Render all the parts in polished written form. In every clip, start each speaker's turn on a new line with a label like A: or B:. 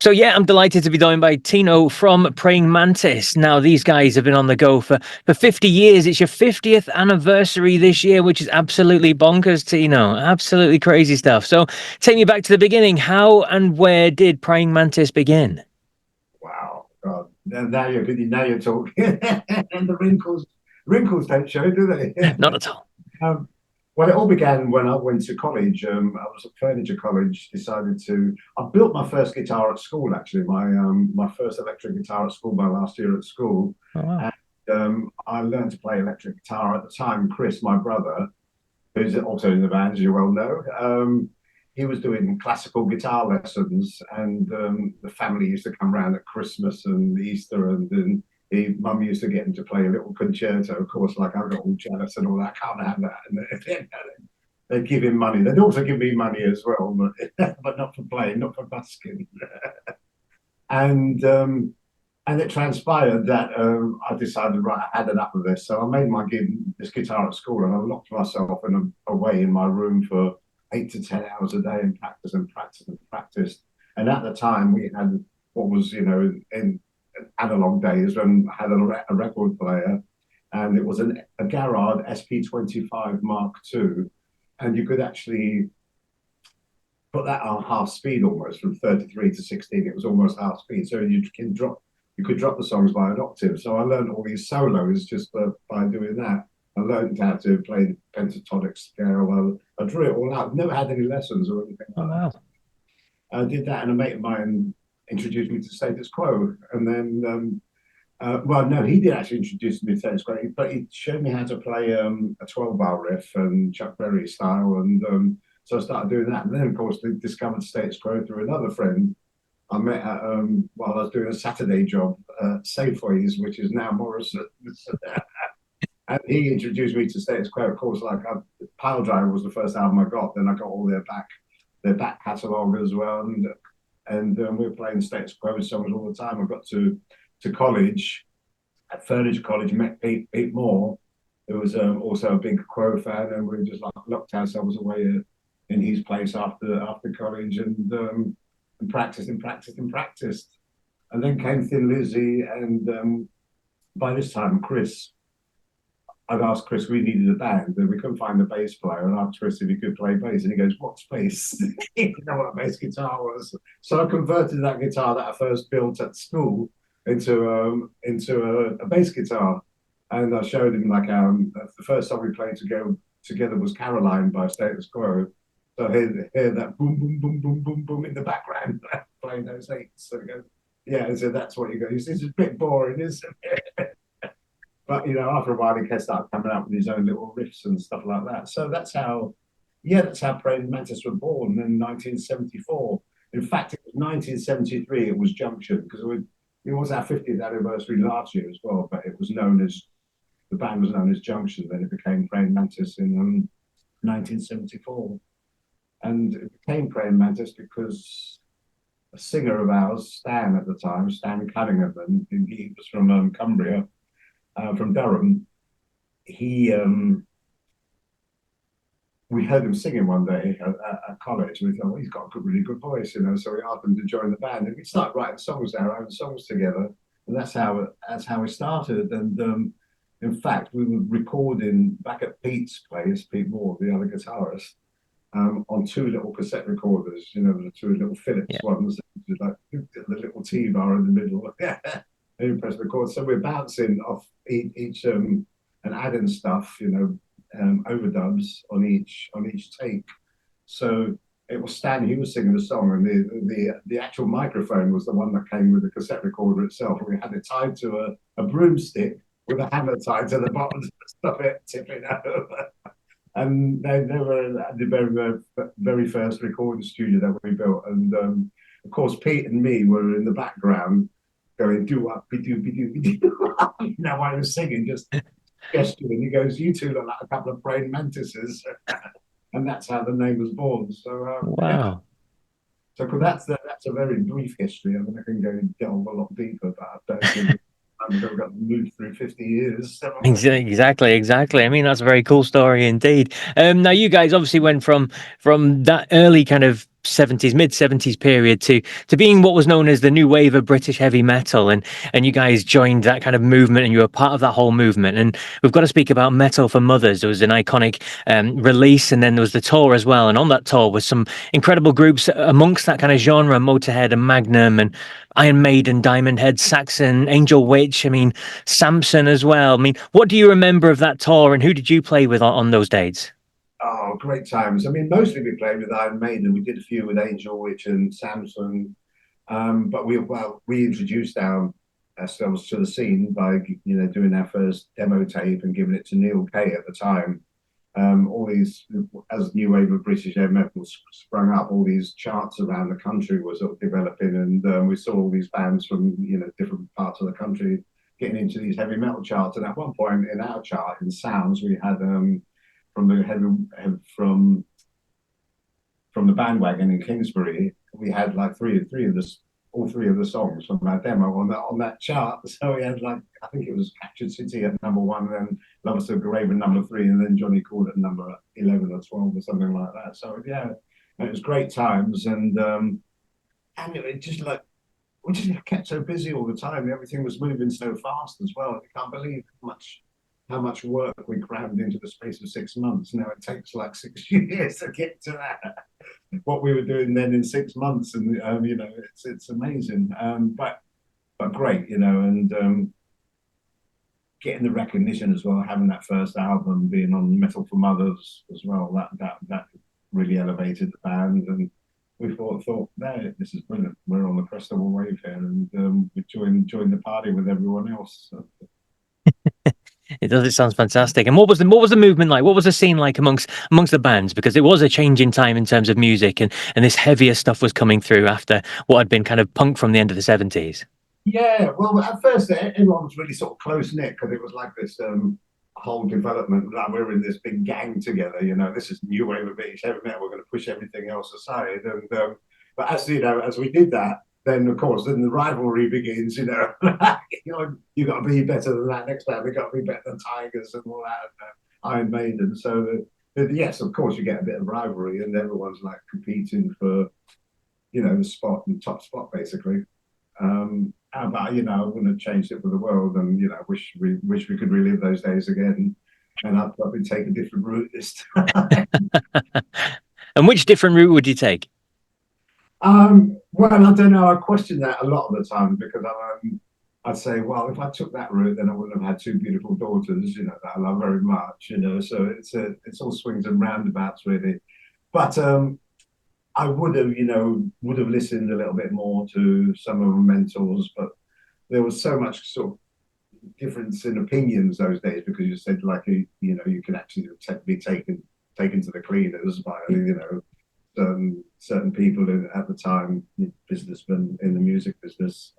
A: So yeah, I'm delighted to be joined by Tino from Praying Mantis. Now, these guys have been on the go for 50 years. It's your 50th anniversary this year, which is absolutely bonkers, Tino. Absolutely crazy stuff. So take me back to the beginning. How and where did Praying Mantis begin?
B: Wow, God. Now you're talking. And the wrinkles don't show, do they?
A: Not at all.
B: um, well, it all began when I went to college. I was at furniture college. I built my first guitar at school. Actually, my first electric guitar at school. My last year at school,
A: Oh, wow.
B: and I learned to play electric guitar at the time. Chris, my brother, who's also in the band, as you well know. He was doing classical guitar lessons, and the family used to come around at Christmas and Easter, and then mum used to get him to play a little concerto. Of course, like I got all jealous and all that. I can't have that. And they'd give him money. They'd also give me money as well, but not for playing, not for busking. and and it transpired that I decided, right, I had enough of this. So I made this guitar at school, and I locked myself away in my room for 8 to 10 hours a day and practice and practice and practiced. And at the time, we had what was, in analog days when I had a record player, and it was a Garrard SP25 Mark II, and you could actually put that on half speed almost from 33 to 16. It was almost half speed, so you could drop the songs by an octave. So I learned all these solos just by doing that. I learned how to play the pentatonic scale. I drew it all out. Never had any lessons or anything like that. I did that, and a mate of mine introduced me to Status Quo. And then, well, no, he did actually introduce me to Status Quo, but he showed me how to play a 12-bar riff and Chuck Berry style. And so I started doing that. And then, of course, I discovered Status Quo through another friend I met at, while I was doing a Saturday job at Safeways, which is now Morrison's. And he introduced me to Status Quo. Of course, Pile Driver was the first album I got. Then I got all their back catalogue as well. And we were playing Status Quo songs all the time. I got to college, at Furniture College, met Pete Moore, who was also a big Quo fan. And we just locked ourselves away in his place after college and practiced and practiced and practiced. And then came Thin Lizzy. And by this time, I'd asked Chris, we needed a band, and we couldn't find a bass player. And I asked Chris if he could play bass, and he goes, "What's bass?" He didn't know what a bass guitar was. So I converted that guitar that I first built at school into a bass guitar, and I showed him the first song we played together was "Caroline" by Status Quo. So I hear that boom, boom, boom, boom, boom, boom in the background playing those eights. So he goes, "Yeah," so that's what you go. This is a bit boring, isn't it? But after a while, he started coming out with his own little riffs and stuff like that. So that's how Praying Mantis were born in 1974. In fact, it was 1973. It was Junction, because it was our 50th anniversary last year as well. But the band was known as Junction. Then it became Praying Mantis in 1974, and it became Praying Mantis because a singer of ours, Stan at the time, Stan Cunningham, and he was from Cumbria. From Durham, we heard him singing one day at college, and we thought, well, he's got a really good voice, so we asked him to join the band, and we started writing our own songs together, and that's how we started. And in fact, we were recording back at Pete's place, Pete Moore, the other guitarist, on two little cassette recorders, the two little Philips ones, like the little T-bar in the middle. And press record. So we're bouncing off each and adding stuff, overdubs on each take. So it was Stan, he was singing the song, and the actual microphone was the one that came with the cassette recorder itself. We had it tied to a broomstick with a hammer tied to the bottom to stop it tipping over. And they were the very first recording studio that we built. And of course, Pete and me were in the background going do up, be do. While I was singing, just gesturing. He goes, "You two look like a couple of praying mantises," and that's how the name was born. So
A: Wow.
B: So that's a very brief history. I mean, I can delve a lot deeper, but I've got moved through 50 years.
A: Exactly. I mean, that's a very cool story indeed. Now, you guys obviously went from that early kind of 70s, mid 70s period to being what was known as the new wave of British heavy metal, and you guys joined that kind of movement, and you were part of that whole movement. And we've got to speak about Metal for Mothers. There was an iconic release, and then there was the tour as well. And on that tour was some incredible groups amongst that kind of genre: Motorhead and Magnum and Iron Maiden, Diamond Head, Saxon, Angel Witch. I mean, Samson as well. I mean, what do you remember of that tour, and who did you play with on those dates?
B: Oh, great times. I mean, mostly we played with Iron Maiden. We did a few with Angel Witch and Samson. But we introduced ourselves to the scene by doing our first demo tape and giving it to Neil Kay at the time. All these, as new wave of British heavy metal sprung up, all these charts around the country were sort of developing, and we saw all these bands from different parts of the country getting into these heavy metal charts. And at one point in our chart in Sounds, we had from the bandwagon in Kingsbury, we had like all three of the songs from our demo on that chart. So we had, like, I think it was Captured City at #1, and then Lovers of Grave at #3, and then Johnny Called at number 11 or 12 or something like that. So yeah, it was great times, and it just like we just kept so busy all the time. Everything was moving so fast as well. I can't believe how much work we crammed into the space of 6 months. Now it takes like 6 years to get to that. What we were doing then in 6 months, and it's amazing. But great, and getting the recognition as well, having that first album being on Metal for Mothers as well, that really elevated the band, and we thought, no, this is brilliant. We're on the crest of a wave here, and we joined the party with everyone else. So.
A: It does. It sounds fantastic. And what was the movement like? What was the scene like amongst the bands? Because it was a change in time in terms of music, and this heavier stuff was coming through after what had been kind of punk from the end of the 70s.
B: Yeah, well, at first everyone was really sort of close knit, because it was like this whole development. Like, we were in this big gang together. This is new wave of British heavy metal. We're going to push everything else aside, and but as we did that, then of course then the rivalry begins. You got to be better than that next band. We got to be better than Tigers and all that, and Iron Maiden. So yes, of course you get a bit of rivalry, and everyone's like competing for the top spot basically. But I wouldn't have changed it for the world, and wish we could relive those days again, and I'd probably take a different route this time.
A: And which different route would you take?
B: Well, I don't know. I question that a lot of the time, because I'd say, well, if I took that route, then I wouldn't have had two beautiful daughters, that I love very much, So it's all swings and roundabouts, really. But I would have listened a little bit more to some of my mentors, but there was so much sort of difference in opinions those days, because you said, like, you can actually be taken to the cleaners by certain people at the time, businessmen in the music business.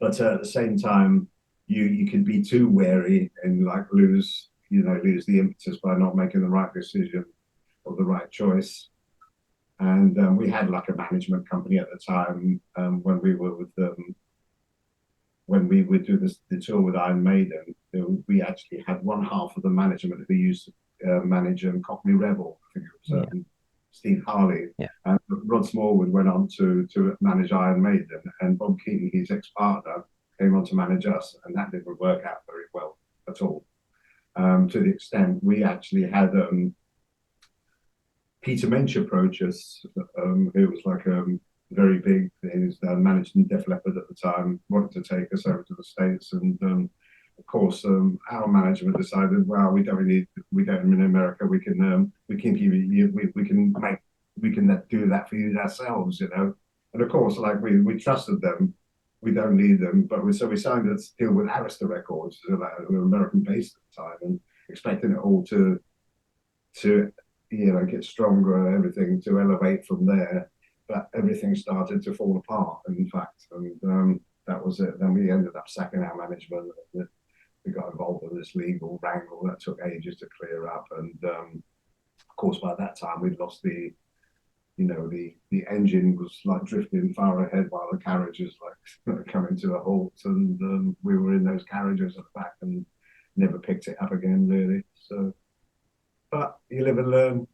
B: But at the same time, you could be too wary and like lose the impetus by not making the right decision or the right choice. And we had like a management company at the time, when we were with them. When we would do the tour with Iron Maiden, we actually had one half of the management who used to manage Cockney Rebel. I think it was Steve Harley.
A: Yeah.
B: And Rod Smallwood went on to manage Iron Maiden, and Bob Keating, his ex-partner, came on to manage us, and that didn't work out very well at all. To the extent we actually had Peter Mensch approach us, who was like very big. He was managing Def Leppard at the time, wanted to take us over to the States, and of course our management decided, well, we don't in America, we can give you, we can do that for you ourselves, And of course, like, we trusted them. We don't need them, but we signed a deal with Arista Records, who were American based at the time, and expecting it all to get stronger and everything to elevate from there. But everything started to fall apart, in fact, and that was it. Then we ended up sacking our management. We got involved in this legal wrangle that took ages to clear up, and of course by that time we'd lost the engine was like drifting far ahead while the carriages like coming to a halt, and we were in those carriages at the back and never picked it up again, really. So, but you live and learn.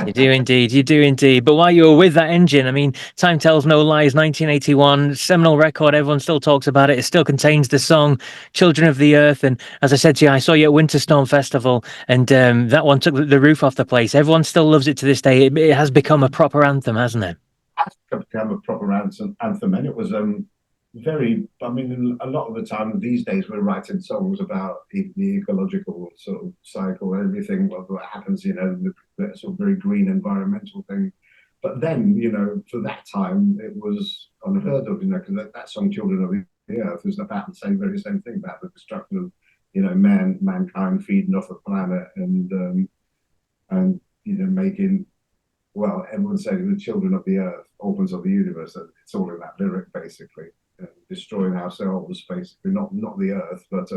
A: You do indeed. You do indeed. But while you were with that engine, I mean, Time Tells No Lies, 1981, seminal record. Everyone still talks about it. It still contains the song Children of the Earth. And as I said to you, I saw you at Winter Storm Festival, and that one took the roof off the place. Everyone still loves it to this day. It has become a proper anthem, hasn't it?
B: Has become a proper anthem, and it was very. I mean, a lot of the time these days we're writing songs about the ecological sort of cycle, everything what happens, the sort of very green environmental thing. But then, for that time, it was unheard of, because that song "Children of the Earth" was about the very same thing about the destruction of, mankind feeding off the planet and making, well, everyone saying the children of the earth, orphans of the universe. It's all in that lyric, basically. Destroying ourselves, basically, not the earth, but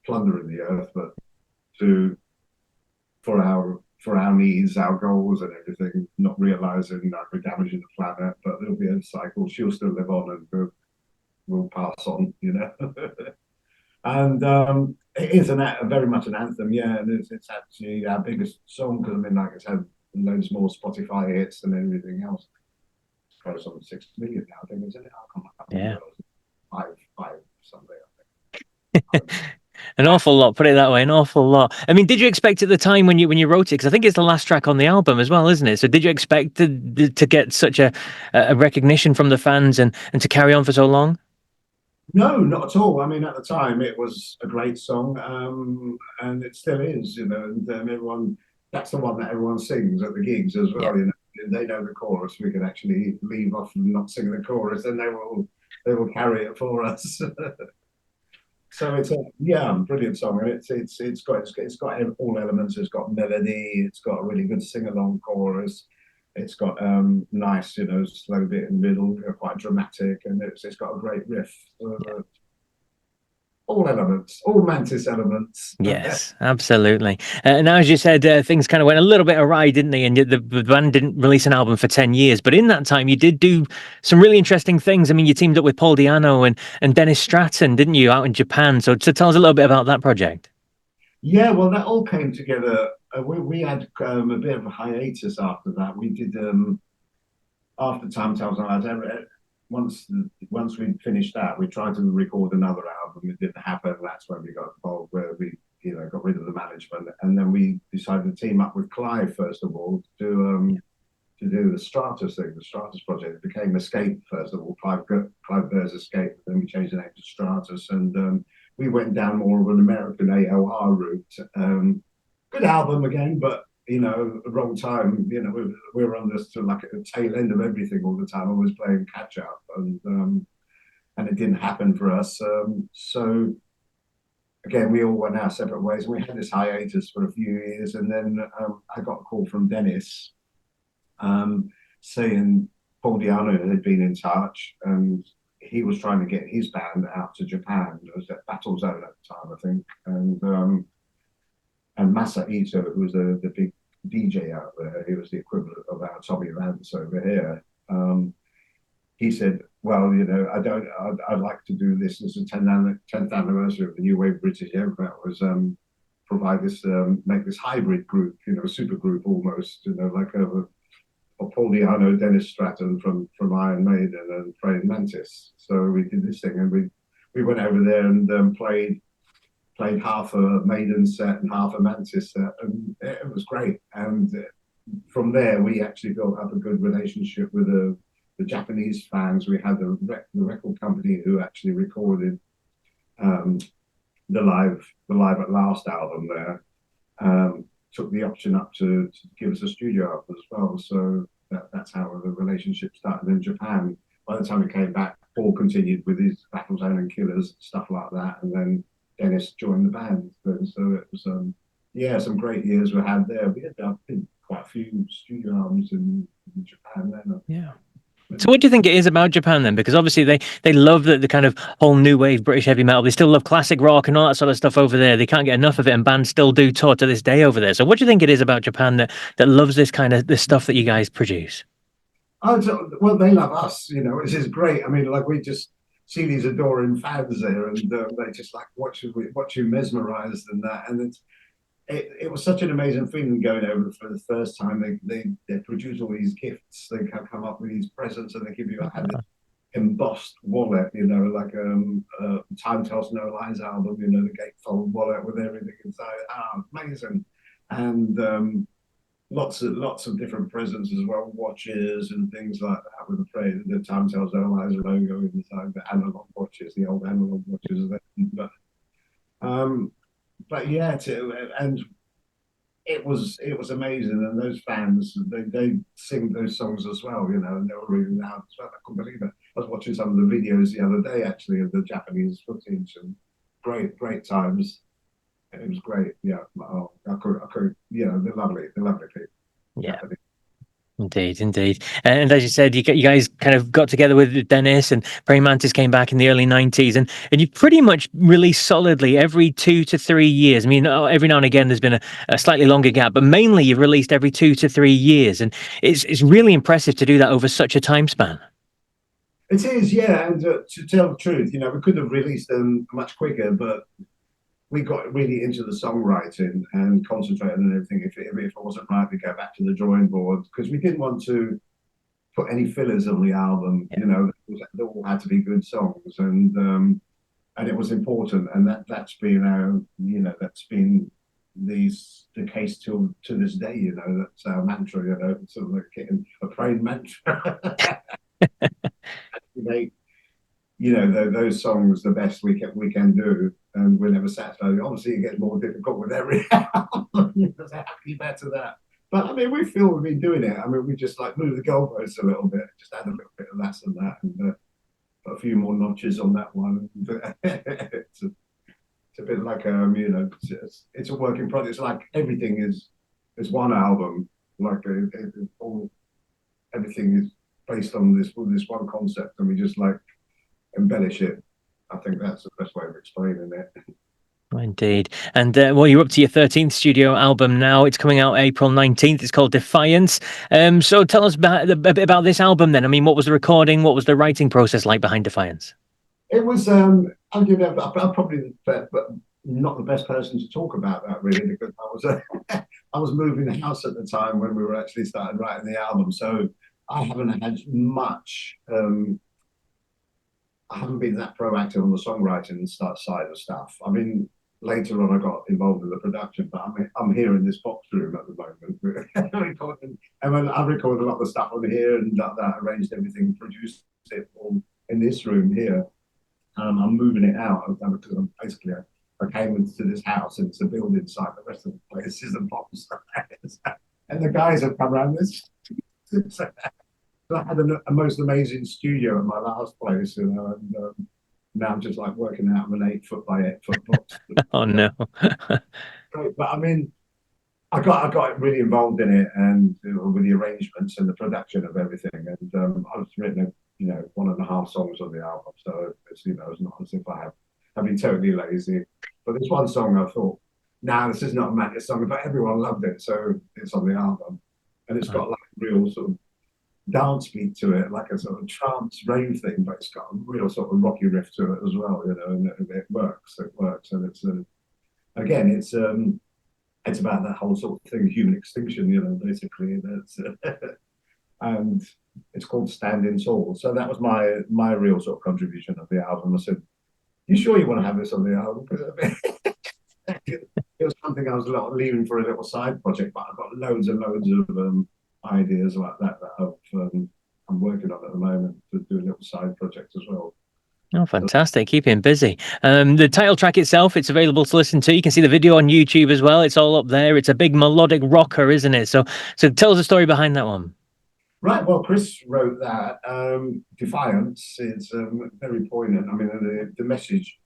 B: plundering the earth, but to for our needs, our goals, and everything. Not realizing that we're damaging the planet, but there'll be a cycle. She'll still live on, and we'll pass on, And it is very much an anthem, yeah. And it's actually our biggest song because it's had loads more Spotify hits than everything else. It's close on 6 million now, I think, isn't it? I can't remember.
A: Yeah.
B: Five something, I think.
A: An awful lot, put it that way, an awful lot. I mean, did you expect at the time when you wrote it, because I think it's the last track on the album as well, isn't it? So did you expect to get such a recognition from the fans and to carry on for so long?
B: No, not at all. I mean, at the time, it was a great song, and it still is, and everyone, that's the one that everyone sings at the gigs as well,
A: Yeah.
B: They know the chorus. We can actually leave off and not sing the chorus, and they will carry it for us. So it's a brilliant song, and it's got all elements. It's got melody. It's got a really good sing along chorus. It's got nice, slow bit in the middle, quite dramatic, and it's got a great riff. All elements, all Mantis elements.
A: Yes, absolutely. Now, as you said, things kind of went a little bit awry, didn't they? And the band didn't release an album for 10 years. But in that time, you did do some really interesting things. I mean, you teamed up with Paul Di'Anno and Dennis Stratton, didn't you, out in Japan? So tell us a little bit about that project.
B: Yeah, well, that all came together. We had a bit of a hiatus after that. We did after Time Tells No Lies. Once we'd finished that, we tried to record another album. It didn't happen. That's when we got involved, where we got rid of the management, and then we decided to team up with Clive first of all to do the Stratus thing, the Stratus project. It became Escape first of all. Clive Burr's Escape. Then we changed the name to Stratus, and we went down more of an American AOR route. Good album again, but wrong time. We were on this like at the tail end of everything all the time. I was playing catch up, and it didn't happen for us. So again, we all went our separate ways, and we had this hiatus for a few years, and then I got a call from Dennis, saying Paul Di'Anno had been in touch, and he was trying to get his band out to Japan. It was at Battle Zone at the time, I think, and Masa Ito, who was the big DJ out there, he was the equivalent of our Tommy Vance over here. He said, "Well, I'd like to do this as a 10th anniversary of the New Wave British Young." That was provide this, make this hybrid group, a super group almost, like a Paul Di'Anno, Dennis Stratton from Iron Maiden and Praying Mantis. So we did this thing, and we went over there and played half a Maiden set and half a Mantis set, and it was great. And from there, we actually built up a good relationship with the Japanese fans. We had the record company who actually recorded the Live at Last album there. Took the option up to give us a studio album as well. So that's how the relationship started in Japan. By the time we came back, Paul continued with his Battle Zone and Killers, stuff like that, and then Dennis joined the band. So it was some great years we had there. We had quite a few studio albums in Japan then.
A: Yeah. So what do you think it is about Japan then? Because obviously they love the kind of whole new wave British heavy metal. They still love classic rock and all that sort of stuff over there. They can't get enough of it, and bands still do tour to this day over there. So what do you think it is about Japan that loves this kind of this stuff that you guys produce?
B: Well, they love us, which is great. I mean, like, we just see these adoring fans there, and they just like watch you mesmerized and that. And it was such an amazing feeling going over for the first time. They produce all these gifts. They can come up with these presents, and they give you a embossed wallet, you know, like Time Tells No Lies album, you know, the gatefold wallet with everything inside. Amazing. And lots of different presents as well, watches and things like that with the Time Tells No Lies logo inside, the analog watches, the old analog watches. Um, but yeah, and it was amazing, and those fans they sing those songs as well, you know, and they were really loud as well. I couldn't believe it. I was watching some of the videos the other day actually of the Japanese footage, and great times. It was great. Yeah, oh, I could, you know, they're lovely people.
A: Yeah.
B: Japanese.
A: Indeed. And as you said, you guys kind of got together with Dennis, and Praying Mantis came back in the early 90s, and you pretty much released solidly every 2 to 3 years. I mean, every now and again there's been a slightly longer gap, but mainly you've released every 2 to 3 years, and it's really impressive to do that over such a time span.
B: It is, yeah, and to tell the truth, you know, we could have released them much quicker, but we got really into the songwriting and concentrated on everything. If it wasn't right, we go back to the drawing board, because we didn't want to put any fillers on the album. You know, they all had to be good songs, and it was important, and that's been our, you know, that's been the case to this day. You know, that's our mantra. You know, sort of like getting a praying mantra. They, you know, those songs the best we can do, and we're never satisfied. Obviously, it gets more difficult with every album. Because how can you better that? But I mean, we feel we've been doing it. I mean, we just like move the goalposts a little bit, just add a little bit of that and that, and put a few more notches on that one. It's a bit like you know, it's a work in progress. It's like everything is one album. Like everything is based on this one concept, and we just like embellish it. I think that's the best way of explaining it.
A: Indeed. And well, you're up to your 13th studio album now. It's coming out April 19th. It's called Defiance. So tell us a bit about this album then. I mean, what was the recording? What was the writing process like behind Defiance?
B: It was, I'm probably not the best person to talk about that really, because I was moving the house at the time when we were actually starting writing the album. So I haven't had much, I haven't been that proactive on the songwriting side of stuff. I mean, later on I got involved in the production, but I'm here in this box room at the moment. And when I recorded a lot of the stuff on here and that, arranged everything, produced it all in this room here. I'm moving it out because I'm basically I came into this house and it's a building site. The rest of the place is a box. And the guys have come around this. I had a most amazing studio at my last place, you know, and now I'm just like working out of an 8 foot by 8 foot box.
A: Oh no!
B: But I mean, I got really involved in it, and you know, with the arrangements and the production of everything, and I've written you know 1.5 songs on the album, so it's, you know, it's not as if I've been totally lazy. But this one song I thought, this is not a Mantis song, but everyone loved it, so it's on the album, and it's got like a real sort of dance beat to it, like a sort of trance rave thing, but it's got a real sort of rocky riff to it as well, you know, and it works, and it's again, it's about that whole sort of thing, human extinction, you know, basically. That's and it's called Standing Tall. So that was my real sort of contribution of the album. I said, "You sure you want to have this on the album?" It was something I was leaving for a little side project, but I've got loads and loads of ideas like that I'm working on at the moment to do a little side project as well.
A: Oh, fantastic. Keeping busy. The title track itself, it's available to listen to. You can see the video on YouTube as well. It's all up there. It's a big melodic rocker, isn't it? So tell us the story behind that one.
B: Right. Well, Chris wrote that. Defiance is very poignant. I mean, the message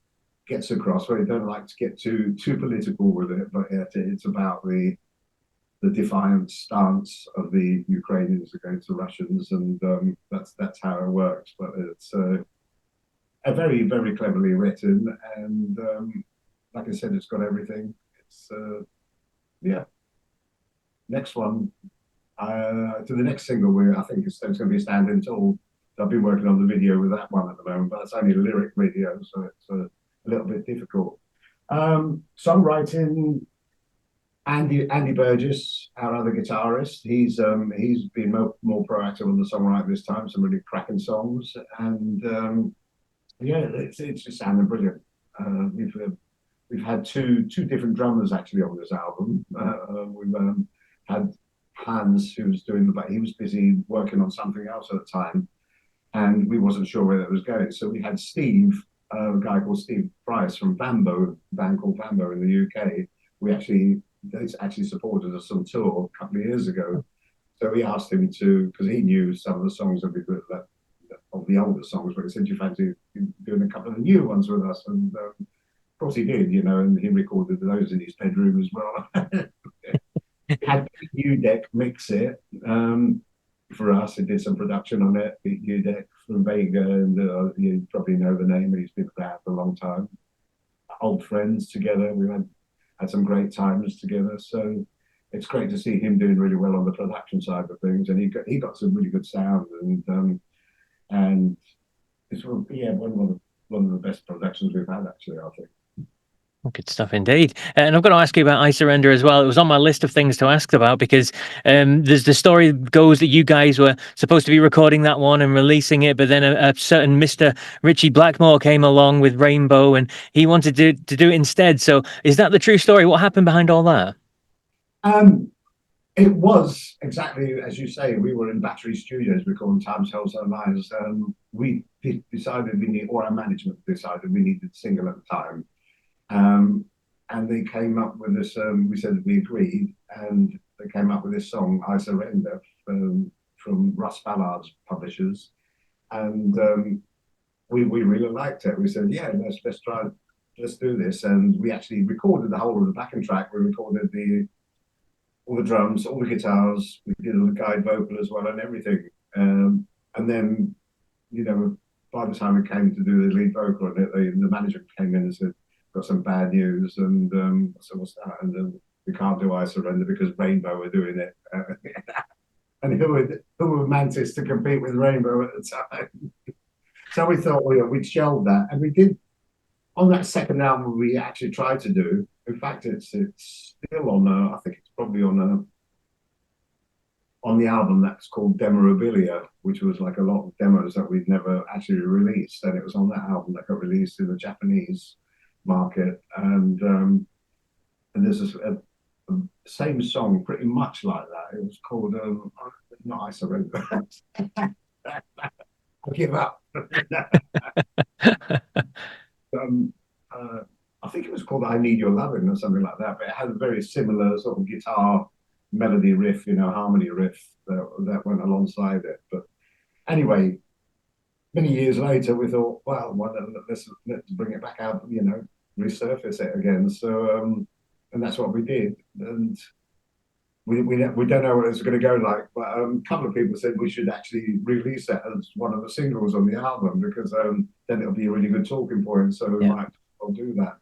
B: gets across. We don't like to get too political with it, but it's about the defiant stance of the Ukrainians against the Russians, and that's how it works. But it's a very, very cleverly written, and like I said, it's got everything. It's yeah. Next one, to the next single, I think it's going to be Standing Tall. I've been working on the video with that one at the moment, but it's only a lyric video, so it's a little bit difficult. Songwriting, Andy Burgess, our other guitarist, he's been more proactive on the songwriting this time. Some really cracking songs, and yeah, it's just sounding brilliant. We've had two different drummers actually on this album. We've had Hans, who was doing he was busy working on something else at the time, and we wasn't sure where that was going. So we had Steve, a guy called Steve Price from Bambo, a band called Bambo in the UK. They actually supported us on tour a couple of years ago. So we asked him to, because he knew some of the songs of the older songs, but he said, "You fancy doing a couple of the new ones with us?" And of course he did, and he recorded those in his bedroom as well. Had UDEC mix it for us. He did some production on it. UDEC from Vega, and you probably know the name. He's been around for a long time. Old friends together. We had some great times together. So it's great to see him doing really well on the production side of things, and he got some really good sound, and it's one of the best productions we've had actually, I think.
A: Good stuff indeed. And I've got to ask you about I Surrender as well. It was on my list of things to ask about because there's the story goes that you guys were supposed to be recording that one and releasing it, but then a certain Mr. Richie Blackmore came along with Rainbow and he wanted to do it instead. So is that the true story? What happened behind all that?
B: It was exactly as you say. We were in Battery Studios recording Time Tells No Lies. We decided or our management decided we needed a single at the time. And they came up with this, we said we agreed, and they came up with this song, I Surrender, from Russ Ballard's publishers. And we really liked it. We said, yeah, let's do this. And we actually recorded the whole of the backing track. We recorded all the drums, all the guitars, we did all the guide vocal as well and everything. And then, by the time it came to do the lead vocal on it, the manager came in and said, "Got some bad news," and so what's that? And we can't do I Surrender because Rainbow are doing it. And who were Mantis to compete with Rainbow at the time? So we thought, we'd shelve that, and we did. On that second album, we actually tried to do. In fact, it's still on. I think it's probably on the album that's called Demorabilia, which was like a lot of demos that we'd never actually released, and it was on that album that got released in the Japanese market, and there's a same song pretty much like that. It was called not I Surrender. I give up. I think it was called I Need Your Loving or something like that, but it had a very similar sort of guitar melody riff, harmony riff that went alongside it. But anyway, many years later, we thought, well, let's bring it back out, resurface it again. So, and that's what we did. And we don't know what it's going to go like, but a couple of people said we should actually release it as one of the singles on the album because then it'll be a really good talking point. So we might well do that.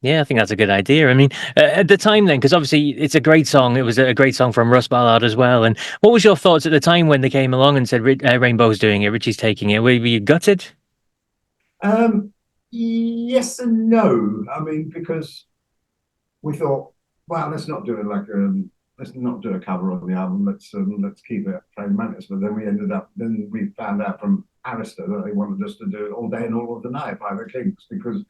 A: Yeah, I think that's a good idea. I mean, at the time then, because obviously it's a great song. It was a great song from Russ Ballard as well. And what was your thoughts at the time when they came along and said Rainbow's doing it, Richie's taking it? Were you gutted?
B: Yes and no. I mean, because we thought, well, let's not do a cover on the album. Let's keep it Praying Mantis. But then we found out from Arista that they wanted us to do All Day and All of the Night by the Kinks because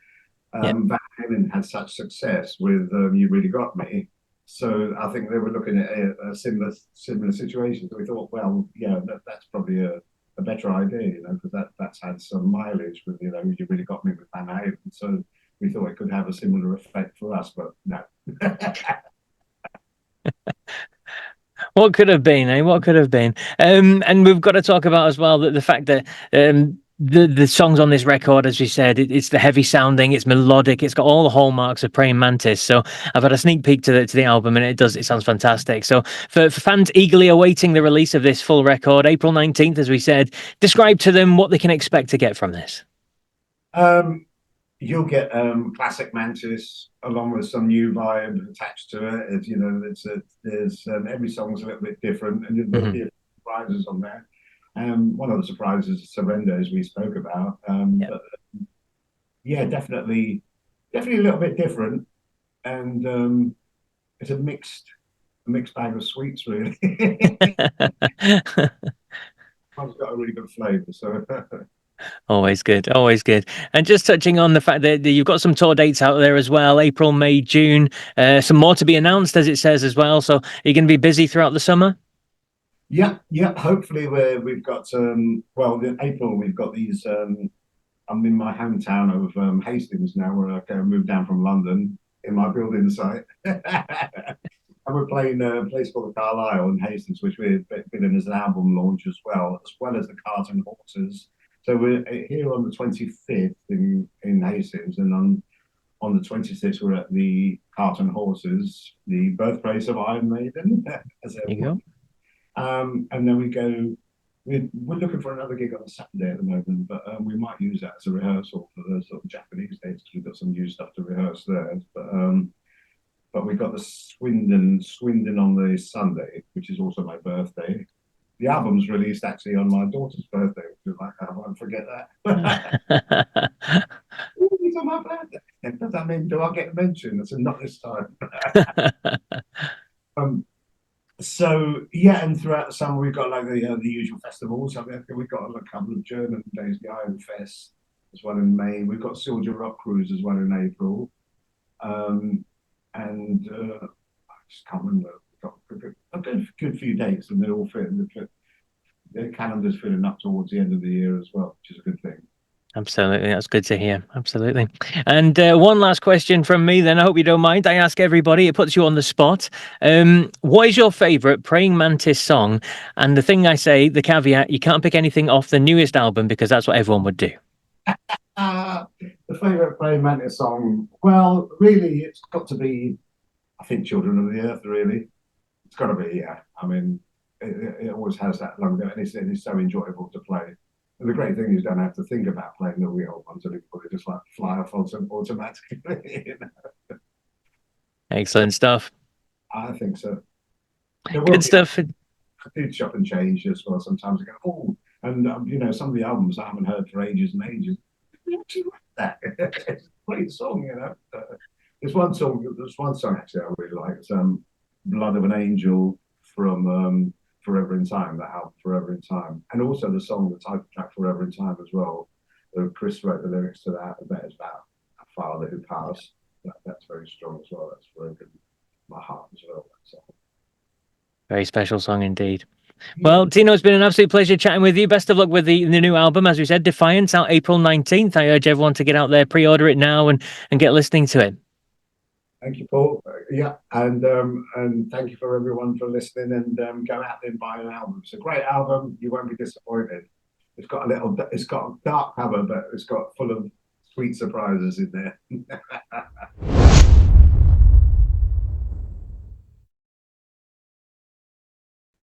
B: Van Halen had such success with You Really Got Me. So I think they were looking at a similar situation. So we thought, well, yeah, that's probably a better idea, because that's had some mileage with, You Really Got Me with Van Halen. So we thought it could have a similar effect for us, but no.
A: What could have been, eh? What could have been? And we've got to talk about as well that the fact that the songs on this record, as we said, it's the heavy sounding, it's melodic, it's got all the hallmarks of Praying Mantis. So I've had a sneak peek to the album, and it sounds fantastic. So for fans eagerly awaiting the release of this full record, April 19th, as we said, describe to them what they can expect to get from this.
B: You'll get classic Mantis along with some new vibe attached to it. There's every song's a little bit different, and there'll be surprises on there. One of the surprises is Surrender, as we spoke about. But yeah, definitely a little bit different. and it's a mixed bag of sweets, really. I've got a really good flavour, so
A: Always good, always good. And just touching on the fact that you've got some tour dates out there as well, April, May, June, some more to be announced, as it says as well. So you're going to be busy throughout the summer?
B: yeah, yeah. Hopefully, we've got well, in April we've got these. I'm in my hometown of Hastings now, where I moved down from London in my building site. And we're playing a place called the Carlisle in Hastings, which we're billing as an album launch as well as the Cart and Horses. So we're here on the 25th in Hastings, and on the 26th we're at the Cart and Horses, the birthplace of Iron Maiden, as
A: There you
B: everyone.
A: go.
B: And then we go. We're looking for another gig on a Saturday at the moment, but we might use that as a rehearsal for the sort of Japanese dates because we've got some new stuff to rehearse there. But we got the Swindon on the Sunday, which is also my birthday. The album's released actually on my daughter's birthday, which is like, I won't forget that. Ooh, it's on my birthday. Does that mean, do I get mentioned? I said, not this time. um, so yeah, and throughout the summer we've got like the usual festivals. I mean, we've got a couple of German days, the Iron Fest as well in May. We've got Silver Rock Cruise as well in April. Um, and I just can't remember. We've got a good few dates, and they're all fitting. The calendar's filling up towards the end of the year as well, which is a good thing.
A: Absolutely. That's good to hear. Absolutely. And one last question from me, then. I hope you don't mind. I ask everybody, it puts you on the spot. What is your favorite Praying Mantis song? And the thing I say, the caveat, you can't pick anything off the newest album because that's what everyone would do.
B: The favourite Praying Mantis song? Well, really, it's got to be, I think, Children of the Earth, really. It's got to be, yeah. I mean, it always has that long, and it's so enjoyable to play. And the great thing is you don't have to think about playing the real ones anymore. They just like fly off automatically. You know?
A: Excellent stuff.
B: I think so. There will
A: Good
B: be
A: stuff.
B: I do chop and change as well. Sometimes I go, oh, and some of the albums I haven't heard for ages and ages. I actually like that. It's a great song, you know. There's one song actually I really like. It's "Blood of an Angel" from Forever in Time. That album, Forever in Time, and also the song, the title track, Forever in Time as well. Chris wrote the lyrics to that. That is about a father who passed. That's very strong as well. That's very good. My heart as well. That song.
A: Very special song indeed.
B: Yeah.
A: Well, Tino, it's been an absolute pleasure chatting with you. Best of luck with the new album. As we said, Defiance out April 19th. I urge everyone to get out there, pre-order it now and get listening to it.
B: Thank you, Paul. Yeah, and thank you for everyone for listening. And go out there and buy an album. It's a great album. You won't be disappointed. It's got a dark cover, but it's got full of sweet surprises in there.